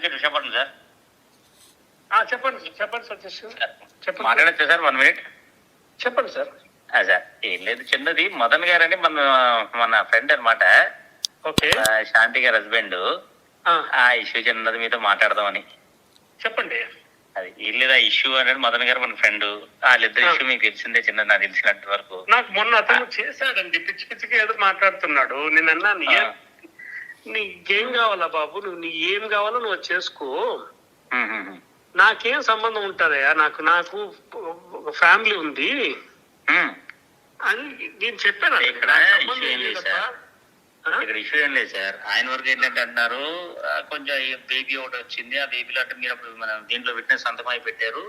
Advocate చెప్పండి sir. చెప్పండి సతీష్ చెప్పండి. మాట్లాడచ్చు సార్ 1 minute? చెప్పండి సార్. సార్ ఏం లేదు, చిన్నది. మదన్ గారని మన ఫ్రెండ్ అనమాట, ఓకే, శాంతి గారి హస్బెండ్. ఆ ఇష్యూ చిన్నది మీతో మాట్లాడదామని. చెప్పండి. అది ఏం లేదు, ఆ ఇష్యూ అనేది మదన్ గారు మన ఫ్రెండ్. వాళ్ళిద్దరు ఇష్యూ మీకు తెలిసిందే, చిన్నది నాకు తెలిసినంత వరకు. నాకు మొన్న అతను చేశాడండి, పిచ్చి పిచ్చిగా ఏదో మాట్లాడుతున్నాడు. నేను అన్నాను, నీకేం కావాలా బాబు, నీ ఏం కావాలో నువ్వు చేసుకో, నాకేం సంబంధం ఉంటుందయా, నాకు ఒక ఫ్యామిలీ ఉంది అని నేను చెప్పాను. ఇక్కడ ఇష్యూ ఏం లేదు సార్. ఆయన వరకు ఏంటంటే అంటున్నారు, కొంచెం బేబీ ఒకటి వచ్చింది, ఆ బేబీలో అంటే మీరు అప్పుడు మన దీంట్లో పెట్టిన సంతకం అయి పెట్టారు.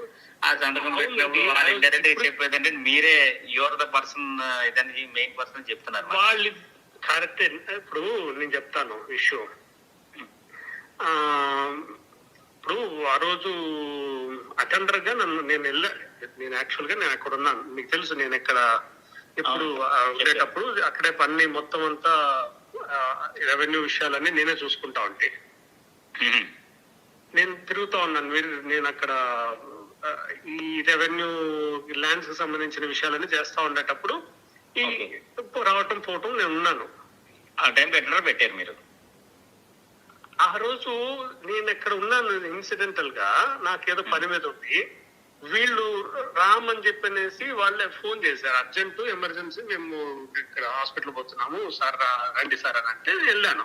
ఆ సంతకం పెట్టినప్పుడు వాళ్ళు ఇండైరెక్ట్ గా చెప్పేదంటే మీరే యువర్ ద పర్సన్, ఇదని మెయిన్ పర్సన్ చెప్తున్నారు వాళ్ళు. కరెక్ట్. ఇప్పుడు నేను చెప్తాను ఇష్యూ. ఇప్పుడు ఆ రోజు అటెండర్ గా నేను యాక్చువల్ గా నేను అక్కడ ఉన్నాను, మీకు తెలుసు. నేను ఎక్కడ ఇప్పుడు ఉండేటప్పుడు అక్కడే పని మొత్తం అంతా రెవెన్యూ విషయాలన్నీ నేనే చూసుకుంటా ఉంటే నేను తిరుగుతా ఉన్నాను. నేను అక్కడ ఈ రెవెన్యూ ల్యాండ్స్ కి సంబంధించిన విషయాలన్నీ చేస్తా ఉండేటప్పుడు ఈ రావటం పోవటం నేను ఉన్నాను. ఆ టైం పెట్టారు మీరు. ఆ రోజు నేను ఎక్కడ ఉన్నాను, ఇన్సిడెంటల్ గా నాకేదో పని మీద ఉంది. వీళ్ళు రామ్ అని చెప్పనేసి వాళ్ళే ఫోన్ చేశారు, అర్జెంట్ ఎమర్జెన్సీ, మేము ఇక్కడ హాస్పిటల్ పోతున్నాము సార్, రండి సార్ అని అంటే వెళ్ళాను.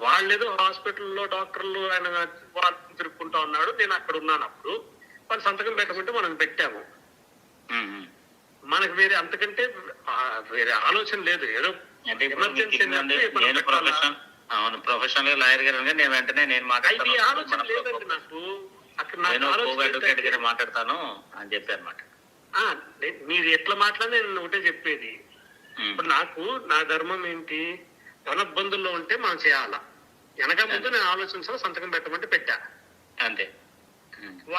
వాళ్ళేదో హాస్పిటల్లో డాక్టర్లు ఆయన వాళ్ళు తిరుక్కుంటా ఉన్నాడు, నేను అక్కడ ఉన్నాను. అప్పుడు వాళ్ళు సంతకం పెట్టమంటే మనం పెట్టాము. మనకు వేరే అంతకంటే వేరే ఆలోచన లేదు. ఏదో ఎమర్జెన్సీ ప్రొఫెషనల్ లాయర్ గారు నేను వెంటనే నేను మాట్లాడతాను, ఆలోచన లేదండి నాకు. మాట్లాడతాను అని చెప్పి అనమాట. మీరు ఎట్లా మాట్లాడినా నేను ఒకటే చెప్పేది. ఇప్పుడు నాకు నా ధర్మం ఏంటి, ధనబ్బందుల్లో ఉంటే మనం చేయాలా, వెనక ముందు నేను ఆలోచించాలి, సంతకం పెట్టమంటే పెట్టా అంతే.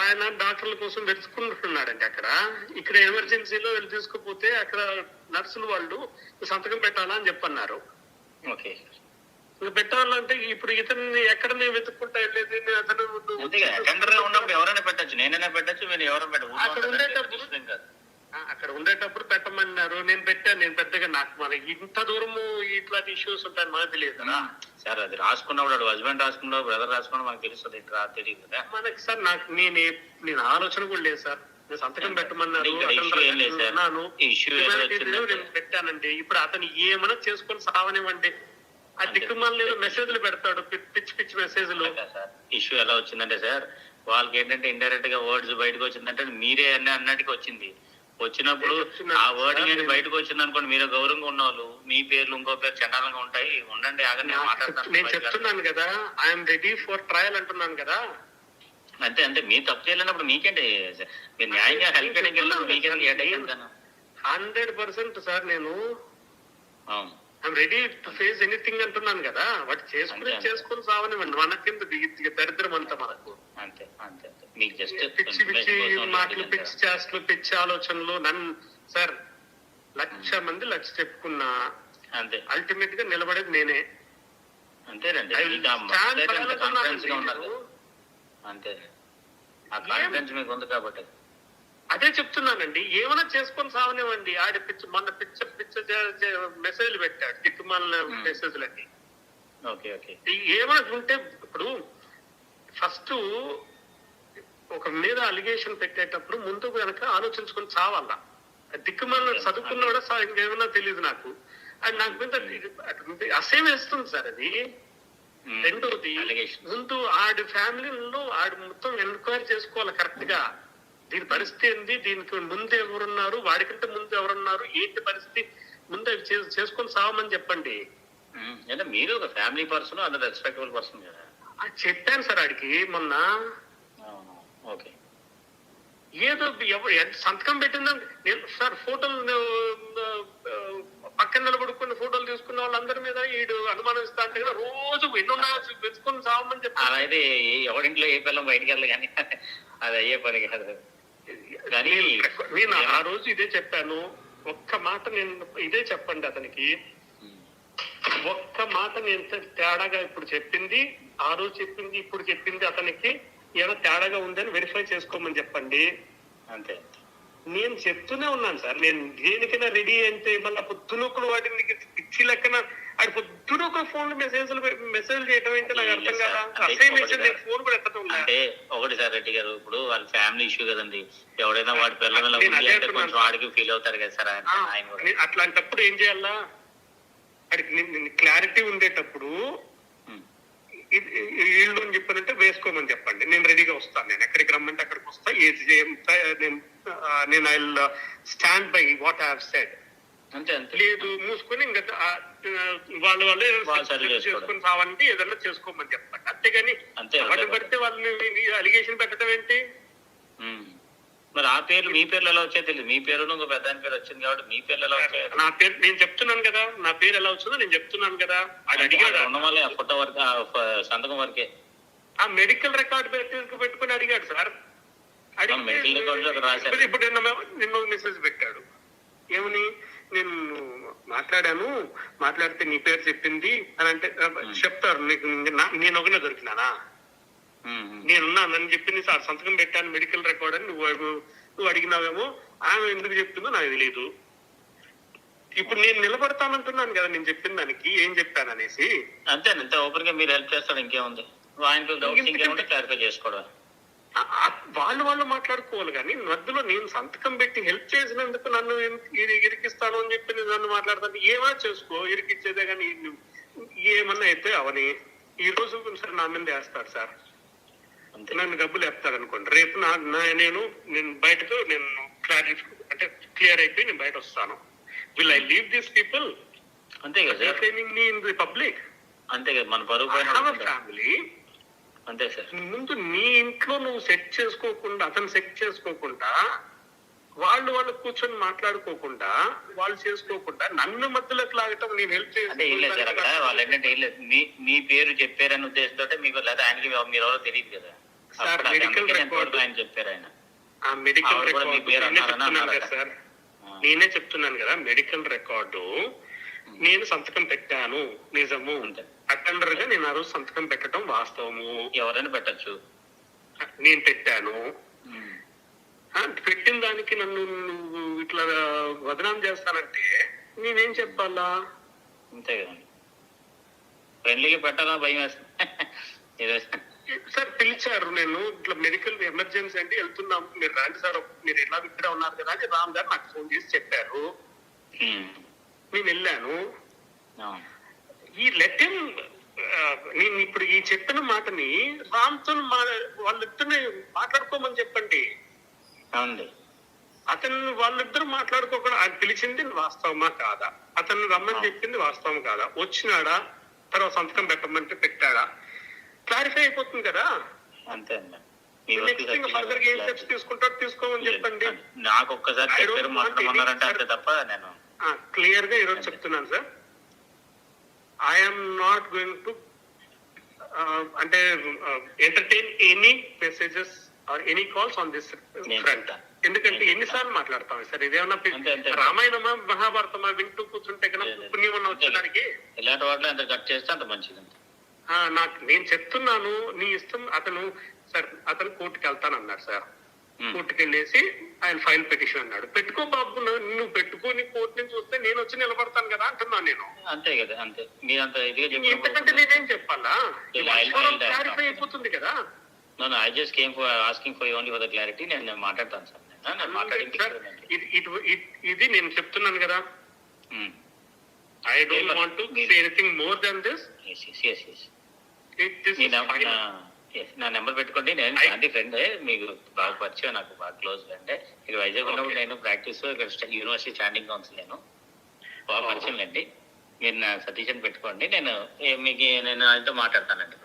ఆయన డాక్టర్ల కోసం వెతుకుంటున్నాడండి అక్కడ. ఇక్కడ ఎమర్జెన్సీలో వెళ్ళి తీసుకుపోతే అక్కడ నర్సులు వాళ్ళు సంతకం పెట్టాలా అని చెప్పన్నారు. ఓకే, ఇంకా పెట్టాలంటే ఇప్పుడు ఇతన్ని ఎక్కడ నేను వెతుక్కుంటా వెళ్ళేది. ఉన్నప్పుడు ఎవరైనా పెట్టచ్చు, నేనైనా పెట్టచ్చు, మీరు ఎవరైనా పెట్టచ్చు. అక్కడ ఉండేటప్పుడు పెట్టమన్నారు, నేను పెట్టాను. నేను పెద్దగా నాకు మనకి ఇంత దూరము ఇట్లాంటి ఇష్యూస్ ఉంటాయని మనకు తెలియదు కదా సార్. అది రాసుకున్నప్పుడు హస్బెండ్ రాసుకున్నాడు, బ్రదర్ రాసుకున్నాడు, మనకు తెలుస్తుంది. తెలియదు కదా మనకి సార్. నేను ఆలోచన కూడా లేదు సార్. నేను సంతకం పెట్టమన్నారు, నేను పెట్టానండి. ఇప్పుడు అతను ఏమైనా చేసుకొని సావనివ్వండి, ఆ దిక్కుమాల మెసేజ్లు పెడతాడు, పిచ్చి పిచ్చి మెసేజ్లు. ఇష్యూ ఎలా వచ్చిందంటే సార్, వాళ్ళకి ఏంటంటే ఇండైరెక్ట్ గా వర్డ్స్ బయటకు వచ్చిందంటే మీరే అన్నట్టుగా వచ్చింది. వచ్చినప్పుడు ఆ వర్డింగ్ అనేది బయటకు వచ్చింది అనుకోండి, మీరు గౌరవంగా ఉన్నవాళ్ళు మీ పేర్లు ఇంకో పేరు చండాలంగా ఉంటాయి. ఉండండి, ఆగండి, నేను మాట్లాడతాను. నేను చెప్తున్నాను కదా, ఐఎమ్ రెడీ ఫర్ ట్రయల్ అంటున్నాను కదా. అంతే అంతే. మీ తప్పు చేయలేనప్పుడు మీకేంటి, మీరు న్యాయంగా హెల్ప్ చేయడానికి వెళ్ళినప్పుడు మీకేంటి 100% సార్. నేను I'm ready to face anything అంటున్నాను కదా. వాటి చేసుకుని సావనివ్వండి, మనకింత దరిద్రం అంతా మనకు. అంతే అంతే. మీకు జస్ట్ పిచ్చి పిచ్చి మాటలు, పిచ్చి చేష్టలు, పిచ్చి ఆలోచనలు. నన్ను సార్ 1,00,000 మంది 1,00,000 చెప్పుకున్నా అంతే, అల్టిమేట్ గా నిలబడేది నేనే. అంతేనండి. అంతే, ఆ కాన్ఫిడెన్స్ మీకు ఉంది కాబట్టి అదే చెప్తున్నానండి. ఏమైనా చేసుకొని సావనివ్వండి. ఆడి మొన్న పిచ్చ మెసేజ్లు పెట్టాడు, దిక్కుమాలిన మెసేజ్లన్నీ. ఏమైనా ఉంటే ఇప్పుడు ఫస్ట్ ఒక మీద అలిగేషన్ పెట్టేటప్పుడు ముందు కనుక ఆలోచించుకొని చావాలా. దిక్కుమాలిన చదువుకున్నా కూడా ఇంకేమైనా తెలియదు నాకు. అది నాకు మీద అసేమ్ వేస్తుంది సార్ అది. రెండోది, ముందు ఆడి ఫ్యామిలీలో ఆడి మొత్తం ఎంక్వైరీ చేసుకోవాలి కరెక్ట్ గా. దీని పరిస్థితి ఏంది, దీనికి ముందు ఎవరున్నారు, వాడికంటే ముందు ఎవరున్నారు, ఏంటి పరిస్థితి, ముందు అవి చేసుకొని సావమని చెప్పండి. మీరు ఒక ఫ్యామిలీ పర్సన్, అది రెస్పెక్టబుల్ పర్సన్ కదా. అది చెప్పాను సార్ ఆడికి మొన్న. ఓకే, ఏదో సంతకం పెట్టిందని నేను సార్ ఫోటోలు పక్కన నిలబడుకుని ఫోటోలు తీసుకున్న వాళ్ళందరి మీద ఈడు అనుమానిస్తా అంటే కదా. రోజు ఎన్నున్నా వెతుకొని సావమని చెప్పి. అలా అయితే ఎవరింట్లో ఏ పిల్లలు బయటికి వెళ్ళదు, కానీ అది అయ్యే పని కాదు. కానీ నేను ఆ రోజు ఇదే చెప్పాను, ఒక్క మాట నేను ఇదే చెప్పండి అతనికి. ఒక్క మాట నేను తేడాగా ఇప్పుడు చెప్పింది, ఆ రోజు చెప్పింది, ఇప్పుడు చెప్పింది అతనికి ఏదో తేడాగా ఉందని వెరిఫై చేసుకోమని చెప్పండి. అంతే. నేను చెప్తూనే ఉన్నాను సార్, నేను దేనికైనా రెడీ అంటే మళ్ళీ పొద్దునొక్కడు వాటిని పిచ్చి లెక్కన అది పొద్దునొక్క ఫోన్ మెసేజ్ చేయడం ఏంటి నాకు అర్థం కదా. అసే మెసేజ్ నేను ఫోన్ కూడా ఎత్తడం అంటే ఒకటి సార్ రెడ్డి గారు, ఇప్పుడు వాళ్ళ ఫ్యామిలీ ఇష్యూ కదండి. ఎవడైనా వాడి పిల్లల కొంచెం వాడికి ఫీల్ అవుతారు కదా సార్ ఆయన. అట్లాంటప్పుడు ఏం చేయాలా, వాడికి క్లారిటీ ఉండేటప్పుడు వీళ్ళు అని చెప్పానంటే వేసుకోమని చెప్పండి, నేను రెడీగా వస్తాను, నేను ఎక్కడికి రమ్మంటే అక్కడికి వస్తా, నేను I stand by what I have said. అంతే అంతే. లేదు మూసుకొని ఇంకా వాళ్ళే చేసుకొని సావండి, ఏదన్నా చేసుకోమని చెప్పండి. అంతేగాని వాటిని పడితే వాళ్ళని అలిగేషన్ పెట్టడం ఏంటి? మరి ఆ పేర్లు మీ పేర్లు ఎలా వచ్చాయో తెలియదు. మీ పేరు ఇంకో పెద్ద పేరు వచ్చింది కాబట్టి మీ పేర్లు ఎలా వచ్చాయి? నా పేరు నేను చెప్తున్నాను కదా, నా పేరు ఎలా వచ్చిందో నేను చెప్తున్నాను కదా. అది అడిగాడు ఉండమల్లే ఆ ఫోటో వరకు, సంతకం వరకే ఆ మెడికల్ రికార్డ్ పెట్టుకుని అడిగాడు సార్. మెడికల్ రికార్డు రాశారు. ఇప్పుడు నిన్న మెసేజ్ పెట్టాడు ఏమని, నేను మాట్లాడితే నీ పేరు చెప్పింది అని అంటే చెప్తారు. నీకు నేను ఒకనే దొరికినానా, నేనున్నానని చెప్పింది సార్, సంతకం పెట్టాను మెడికల్ రికార్డ్ అని నువ్వు అడిగినావేమో, ఆమె ఎందుకు చెప్తుందో నాకు తెలియదు. ఇప్పుడు నేను నిలబడతానంటున్నాను కదా, నేను చెప్పిన దానికి ఏం చెప్పాను అనేసి. అంతే అంతే. ఓపెన్ గా మీరు హెల్ప్ చేస్తారు, ఇంకేముంది. ఆయన క్లారిఫై చేసుకోవడం, వాళ్ళు మాట్లాడుకోవాలి. కానీ మధ్యలో నేను సంతకం పెట్టి హెల్ప్ చేసినందుకు నన్ను ఇరికిస్తాను అని చెప్పి నన్ను మాట్లాడతాను. ఏమైనా చేసుకో, ఇరికిచ్చేదే కానీ ఏమన్నా అయితే అవని ఈ రోజు సరే నా మీద వేస్తాడు సార్, నన్ను డబ్బులు వేస్తాడు అనుకోండి. రేపు నేను బయటకు అంటే క్లియర్ అయిపోయి నేను బయట వస్తాను. Will I leave these people? అంతే కదా, మీ ఇన్ ది పబ్లిక్. అంతే కదా, మన పరువు ఫ్యామిలీ. అంతే సార్. ముందు నీ ఇంట్లో నువ్వు సెట్ చేసుకోకుండా, అతను సెట్ చేసుకోకుండా, వాళ్ళు కూర్చొని మాట్లాడుకోకుండా, వాళ్ళు చేసుకోకుండా నన్ను మధ్యలోకి లాగటం, నేను హెల్ప్ చేయాలి. అక్కడ వాళ్ళు ఏంటంటే మీ పేరు చెప్పారని ఉద్దేశంతో మీకు, లేదా ఆయనకి మీరు ఎవరో తెలియదు కదా సార్. మెడికల్ రికార్డు ఆయన చెప్పారు, ఆయన ఆ మెడికల్ రికార్డు సార్, నేనే చెప్తున్నాను కదా, మెడికల్ రికార్డు నేను సంతకం పెట్టాను నిజము. అటెండర్ గా నేను ఆ రోజు సంతకం పెట్టడం వాస్తవము. ఎవరైనా పెట్టచ్చు, నేను పెట్టాను. పెట్టిన దానికి నన్ను నువ్వు ఇట్లా బదనాం చేస్తానంటే నేనేం చెప్పాలా? అంతే కదండి. ఫ్రెండ్లీగా పెట్టాలా భయం వేస్తుంది సార్. పిలిచారు, నేను ఇట్లా మెడికల్ ఎమర్జెన్సీ అంటే వెళ్తున్నాము, మీరు రండి సార్, మీరు ఎలా ఇక్కడే ఉన్నారు కదా అని రామ్ గారు నాకు ఫోన్ చేసి చెప్పారు. నేను వెళ్ళాను. ఈ లెటర్ నేను ఇప్పుడు ఈ చెప్పిన మాటని రామ్తో వాళ్ళిద్దరిని మాట్లాడుకోమని చెప్పండి. అతను వాళ్ళిద్దరు మాట్లాడుకోకుండా, ఆయన పిలిచింది వాస్తవమా కాదా, అతను రమ్మని చెప్పింది వాస్తవం కాదా, వచ్చినాడా, తర్వాత సంతకం పెట్టమంటే పెట్టాడా, క్లారిఫై అయిపోతుంది కదా. అంతే. నెక్స్ట్ ఇంకా ఫర్దర్ గా ఏం స్టెప్స్ తీసుకుంటారో తీసుకోమని చెప్పండి. నాకు ఒక్కసారి తప్ప నేను క్లియర్ గా ఈరోజు చెప్తున్నాను sir, I'm not going to అంటే entertain any messages or any calls on this front. ఎందుకంటే ఎన్నిసార్లు మాట్లాడతాం సార్, ఇదేమన్నా రామాయణమా మహాభారతమా వింటూ కూర్చుంటే కదా పుణ్యమన్నా వచ్చేదానికి. ఇలాంటి వాటిలో ఎంత కట్ చేస్తే అంత మంచిది. నేను చెప్తున్నాను, నీ ఇష్టం. అతను కోర్టుకి వెళ్తానన్నాడు సార్. కోర్టుకి వెళ్ళేసి ఆయన ఫైల్ పిటిషన్ అన్నాడు. పెట్టుకో బాబు, నువ్వు పెట్టుకొని కోర్టు నుంచి వస్తే నేను వచ్చి నిలబడతాను కదా అంటున్నాను నేను. అంతే కదా, అంతే. మీరు అంత ఇంతకంటే నేనేం చెప్పాలా? క్లారిఫై అయిపోతుంది కదా. I just came for asking for only for the clarity. నేను మాట్లాడతాను సార్. ఇది నేను చెప్తున్నాను కదా. I don't want to say anything more than this. Yes. నా నెంబర్ పెట్టుకోండి. నేను శాంతి ఫ్రెండ్, మీకు బాగా పరిచయం, నాకు బాగా క్లోజ్ ఫ్రెండ్. ఇక్కడ వైజాగ్ ఉన్నప్పుడు నేను ప్రాక్టీస్ ఇక్కడ యూనివర్సిటీ స్టాండింగ్ కౌన్సిల్, నేను బాగా పరిచయం అండి. మీరు నా సతీష్ అని పెట్టుకోండి, నేను ఆయనతో మాట్లాడతానండి.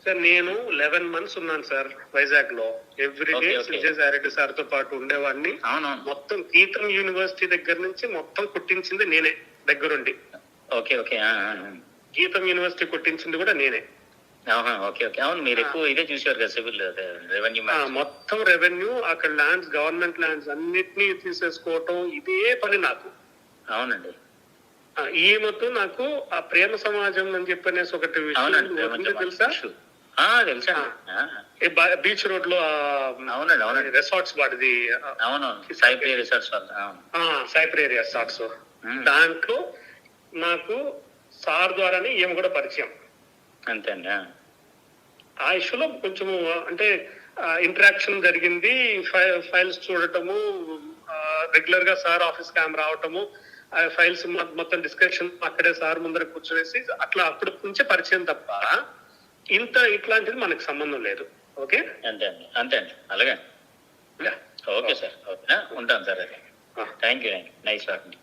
సార్ నేను 11 months ఉన్నాను సార్ వైజాగ్ లో. ఎవ్రీ డే విజయసాయిరెడ్డి సార్ తో పాటు ఉండేవాడిని. మొత్తం గీతం యూనివర్సిటీ దగ్గర నుంచి మొత్తం కుట్టించింది నేనే దగ్గరుండి. గీతం యూనివర్సిటీ కుట్టించింది కూడా నేనే. అవును, మీరు ఎక్కువ ఇదే చూసారు కదా, సివిల్ రెవెన్యూ, మొత్తం రెవెన్యూ, అక్కడ ల్యాండ్స్, గవర్నమెంట్ ల్యాండ్స్ అన్నిటినీ తీసేసుకోవటం, ఇదే పని నాకు. అవునండి. ఈమెతో నాకు ఆ ప్రేమ సమాజం అని చెప్పనేసి ఒకటి విషయం తెలుసా? తెలుసా? బీచ్ రోడ్ లో అవునండి, అవునండి, రిసార్ట్స్ వాడిది. అవునవును, సైప్రియా రిసార్ట్స్. సైప్రియా రిసార్ట్స్. దాంట్లో నాకు సార్ ద్వారానే ఈమె కూడా పరిచయం. అంతే అండి. ఆ ఇష్యూలో కొంచెం అంటే ఇంటరాక్షన్ జరిగింది. ఫైల్స్ చూడటము, రెగ్యులర్ గా సార్ ఆఫీస్ కి రావటము, ఆ ఫైల్స్ మొత్తం డిస్కషన్ అక్కడే సార్ ముందర కూర్చొనేసి అట్లా అప్పుడు నుంచే పరిచయం తప్ప ఇట్లాంటిది మనకు సంబంధం లేదు. ఓకే, అంతే అండి, అంతే అండి, అలాగే. ఓకే సార్, ఓకే, ఉంటాను సార్. అది థ్యాంక్ యూ, నైస్ టాకింగ్.